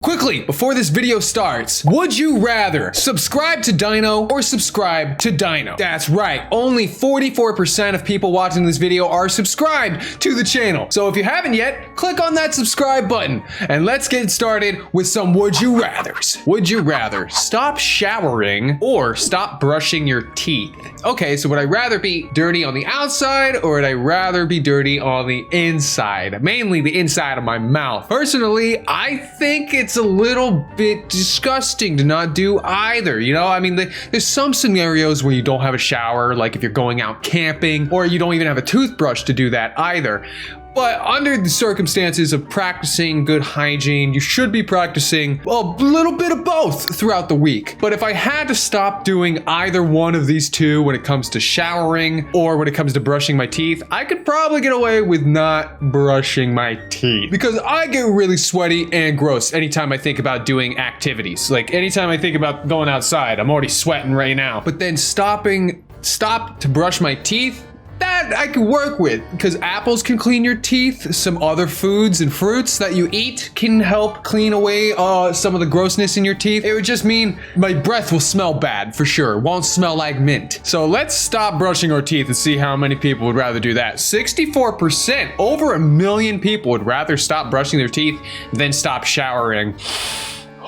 Quickly, before this video starts, would you rather subscribe to Dino or subscribe to Dino? That's right, only 44% of people watching this video are subscribed to the channel. So if you haven't yet, click on that subscribe button and let's get started with some would you rathers. Would you rather stop showering or stop brushing your teeth? Okay, so would I rather be dirty on the outside or would I rather be dirty on the inside? Mainly the inside of my mouth. Personally, I think it's a little bit disgusting to not do either. You know, I mean, there's some scenarios where you don't have a shower, like if you're going out camping, or you don't even have a toothbrush to do that either. But under the circumstances of practicing good hygiene, you should be practicing a little bit of both throughout the week. But if I had to stop doing either one of these two when it comes to showering or when it comes to brushing my teeth, I could probably get away with not brushing my teeth. Because I get really sweaty and gross anytime I think about doing activities. Like anytime I think about going outside, I'm already sweating right now. But then stop to brush my teeth, that I can work with, because apples can clean your teeth. Some other foods and fruits that you eat can help clean away some of the grossness in your teeth. It would just mean my breath will smell bad for sure. It won't smell like mint. So let's stop brushing our teeth and see how many people would rather do that. 64%, over 1 million people would rather stop brushing their teeth than stop showering.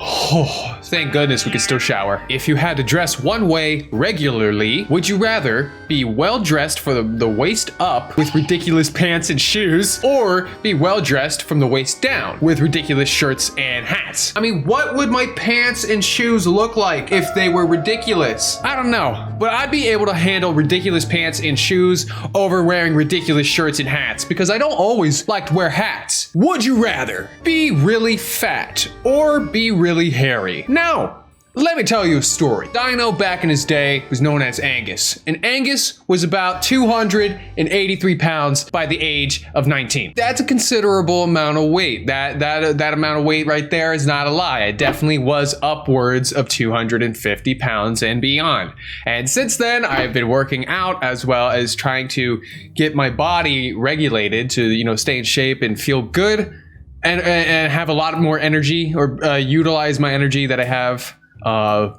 Oh, thank goodness we can still shower. If you had to dress one way regularly, would you rather be well dressed from the waist up with ridiculous pants and shoes, or be well dressed from the waist down with ridiculous shirts and hats? I mean, what would my pants and shoes look like if they were ridiculous? I don't know, but I'd be able to handle ridiculous pants and shoes over wearing ridiculous shirts and hats, because I don't always like to wear hats. Would you rather be really fat or be really hairy? Now, let me tell you a story. Dino back in his day was known as Angus, and Angus was about 283 pounds by the age of 19. That's a considerable amount of weight. That amount of weight right there is not a lie. I definitely was upwards of 250 pounds and beyond. And since then, I've been working out as well as trying to get my body regulated to, you know, stay in shape and feel good and have a lot more energy, or utilize my energy that I have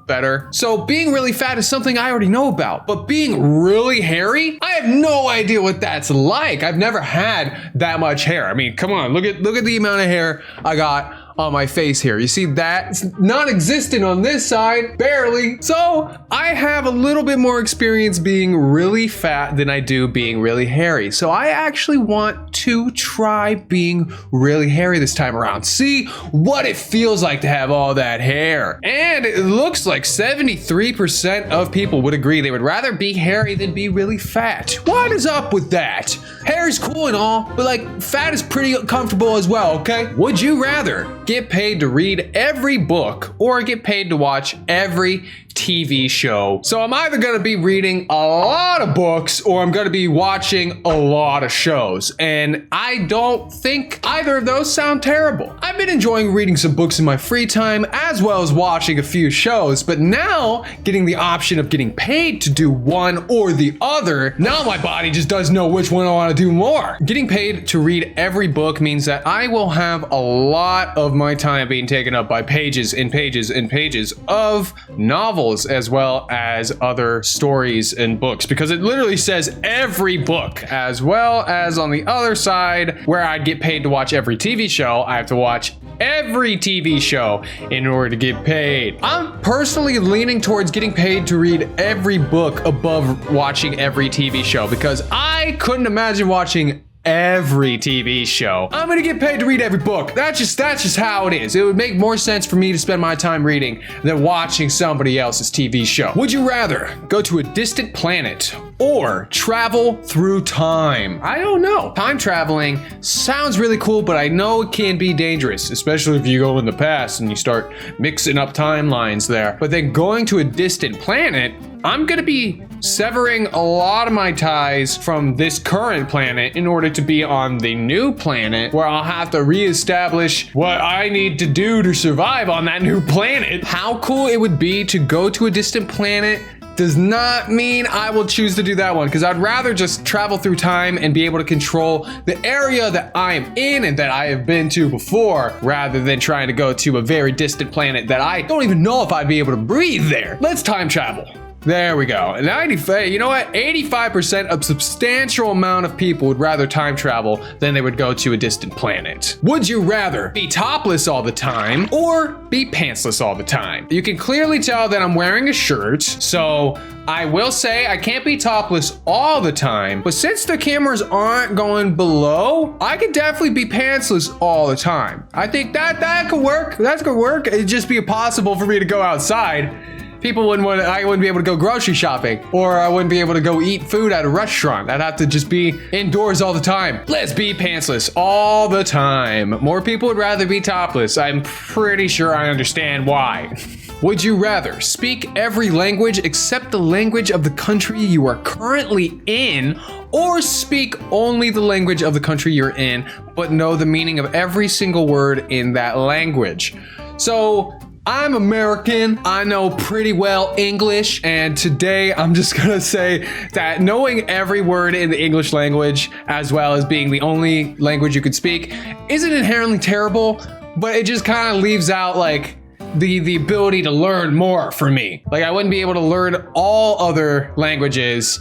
better. So being really fat is something I already know about, but being really hairy, I have no idea what that's like. I've never had that much hair. I mean, come on, look at the amount of hair I got on my face here. You see that? It's non-existent on this side, barely. So I have a little bit more experience being really fat than I do being really hairy. So I actually want to try being really hairy this time around. See what it feels like to have all that hair. And it looks like 73% of people would agree they would rather be hairy than be really fat. What is up with that? Hair is cool and all, but like fat is pretty comfortable as well, okay? Would you rather get paid to read every book or get paid to watch every TV show? So I'm either gonna be reading a lot of books or I'm gonna be watching a lot of shows. And I don't think either of those sound terrible. I've been enjoying reading some books in my free time as well as watching a few shows, but now getting the option of getting paid to do one or the other, now my body just doesn't know which one I wanna do more. Getting paid to read every book means that I will have a lot of my time being taken up by pages and pages and pages of novels as well as other stories and books, because it literally says every book, as well as on the other side where I'd get paid to watch every TV show, I have to watch every TV show in order to get paid. I'm personally leaning towards getting paid to read every book above watching every TV show, because I couldn't imagine watching every TV show. I'm gonna get paid to read every book. That's just how it is. It would make more sense for me to spend my time reading than watching somebody else's TV show. Would you rather go to a distant planet or travel through time? I don't know. Time traveling sounds really cool, but I know it can be dangerous, especially if you go in the past and you start mixing up timelines there. But then going to a distant planet, I'm gonna be severing a lot of my ties from this current planet in order to be on the new planet, where I'll have to reestablish what I need to do to survive on that new planet. How cool it would be to go to a distant planet, does not mean I will choose to do that one, because I'd rather just travel through time and be able to control the area that I am in and that I have been to before, rather than trying to go to a very distant planet that I don't even know if I'd be able to breathe there. Let's time travel. There we go. 95, you know what? 85% of substantial amount of people would rather time travel than they would go to a distant planet. Would you rather be topless all the time or be pantsless all the time? You can clearly tell that I'm wearing a shirt, so I will say I can't be topless all the time, but since the cameras aren't going below, I could definitely be pantsless all the time. I think that could work. That could work. It'd just be impossible for me to go outside. People I wouldn't be able to go grocery shopping, or I wouldn't be able to go eat food at a restaurant. I'd have to just be indoors all the time. Let's be pantsless all the time. More people would rather be topless. I'm pretty sure I understand why. Would you rather speak every language except the language of the country you are currently in, or speak only the language of the country you're in, but know the meaning of every single word in that language? So, I'm American, I know pretty well English, and today I'm just gonna say that knowing every word in the English language, as well as being the only language you could speak, isn't inherently terrible, but it just kind of leaves out like the ability to learn more for me. Like I wouldn't be able to learn all other languages,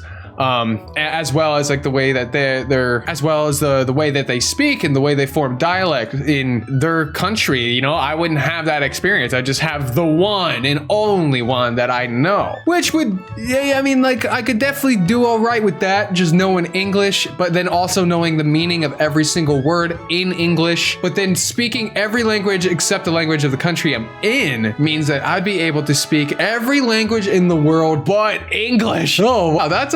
as well as like the way that they're as well as the way that they speak and the way they form dialect in their country. You know, I wouldn't have that experience. I just have the one and only one that I know, which would, yeah, I mean, like I could definitely do all right with that, just knowing English, but then also knowing the meaning of every single word in English. But then speaking every language except the language of the country I'm in means that I'd be able to speak every language in the world but English. Oh wow, that's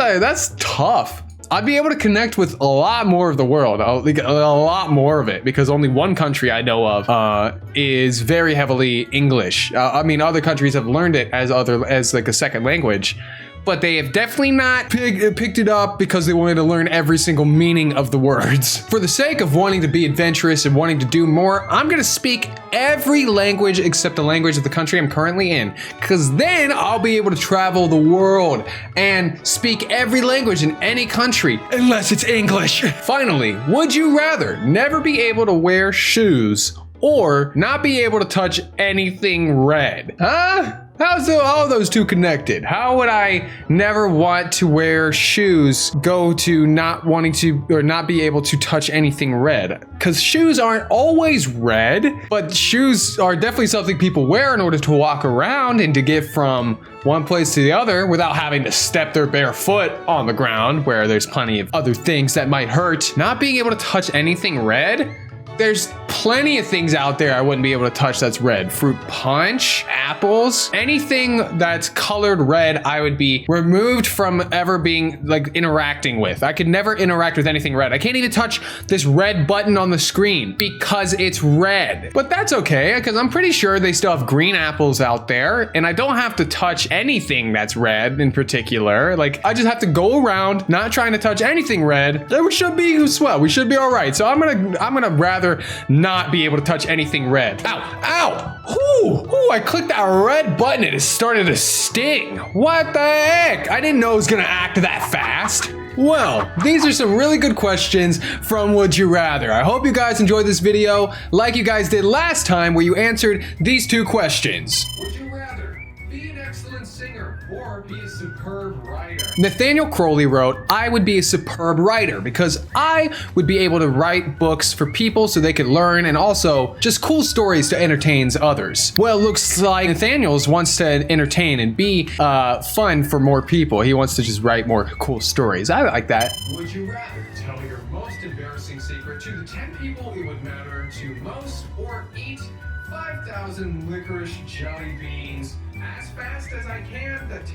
tough. I'd be able to connect with a lot more of the world, a lot more of it, because only one country I know of is very heavily English. I mean, other countries have learned it as like a second language, but they have definitely not picked it up because they wanted to learn every single meaning of the words. For the sake of wanting to be adventurous and wanting to do more, I'm gonna speak every language except the language of the country I'm currently in, because then I'll be able to travel the world and speak every language in any country, unless it's English. Finally, would you rather never be able to wear shoes or not be able to touch anything red? Huh? How's all those two connected? How would I never want to wear shoes go to not wanting to or not be able to touch anything red? Because shoes aren't always red, but shoes are definitely something people wear in order to walk around and to get from one place to the other without having to step their bare foot on the ground where there's plenty of other things that might hurt. Not being able to touch anything red? There's plenty of things out there I wouldn't be able to touch that's red. Fruit punch, apples, anything that's colored red, I would be removed from ever being like interacting with. I could never interact with anything red. I can't even touch this red button on the screen because it's red. But that's okay, because I'm pretty sure they still have green apples out there, and I don't have to touch anything that's red in particular. Like I just have to go around not trying to touch anything red. Then we should be swell. We should be all right. So I'm gonna rather not be able to touch anything red. Ow, ow, ooh, I clicked that red button and it started to sting. What the heck? I didn't know it was gonna act that fast. Well, these are some really good questions from Would You Rather. I hope you guys enjoyed this video like you guys did last time where you answered these two questions. Would you rather be an excellent singer or be a superb writer? Nathaniel Crowley wrote, I would be a superb writer because I would be able to write books for people so they could learn and also just cool stories to entertain others. Well, it looks like Nathaniel's wants to entertain and be fun for more people. He wants to just write more cool stories. I like that. Would you rather tell your most embarrassing secret to the 10 people it would matter to most or eat 5,000 licorice jelly beans as fast as I can? That's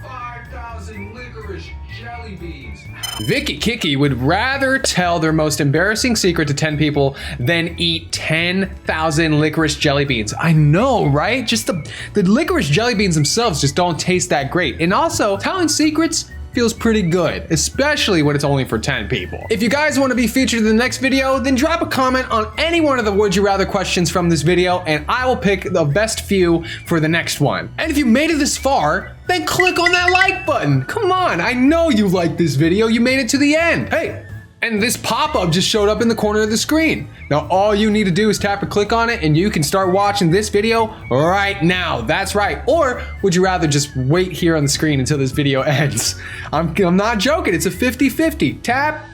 5,000 licorice jelly beans. Vicky Kiki would rather tell their most embarrassing secret to 10 people than eat 10,000 licorice jelly beans. I know, right? Just the licorice jelly beans themselves just don't taste that great. And also, telling secrets feels pretty good, especially when it's only for 10 people. If you guys want to be featured in the next video, then drop a comment on any one of the would you rather questions from this video, and I will pick the best few for the next one. And if you made it this far, then click on that like button. Come on, I know you liked this video. You made it to the end. Hey, and this pop-up just showed up in the corner of the screen. Now all you need to do is tap or click on it and you can start watching this video right now. That's right. Or would you rather just wait here on the screen until this video ends? I'm not joking, it's a 50-50. Tap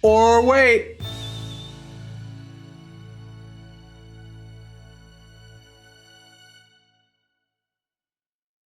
or wait.